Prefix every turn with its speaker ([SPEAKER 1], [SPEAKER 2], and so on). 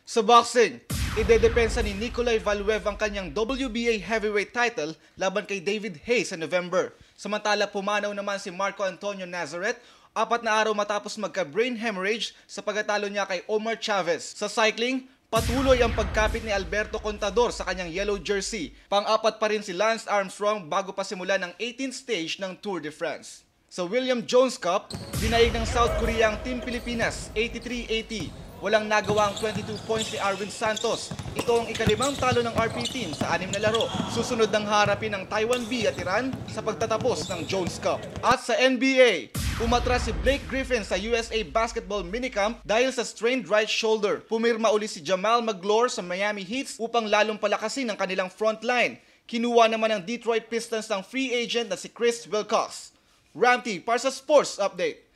[SPEAKER 1] Sa boxing, idedepensa ni Nikolai Valuev ang kanyang WBA heavyweight title laban kay David Haye sa November. Samantala pumanaw naman si Marco Antonio Nazareth 4 na araw matapos magka-brain hemorrhage sa pagkatalo niya kay Omar Chavez. Sa cycling, patuloy ang pagkapit ni Alberto Contador sa kanyang yellow jersey. Pang-apat pa rin si Lance Armstrong bago pa simulan ang 18th stage ng Tour de France. Sa William Jones Cup, dinaig ng South Korea ang Team Pilipinas 83-80. Walang nagawa ang 22 points ni Arwin Santos. Ito ang ikalimang talo ng RP team sa 6 na laro. Susunod ng harapin ng Taiwan B at Iran sa pagtatapos ng Jones Cup. At sa NBA, umatras si Blake Griffin sa USA Basketball Minicamp dahil sa strained right shoulder. Pumirma uli si Jamal Magloire sa Miami Heat upang lalong palakasin ang kanilang front line. Kinuha naman ng Detroit Pistons ng free agent na si Chris Wilcox. Ramty para sa Sports Update.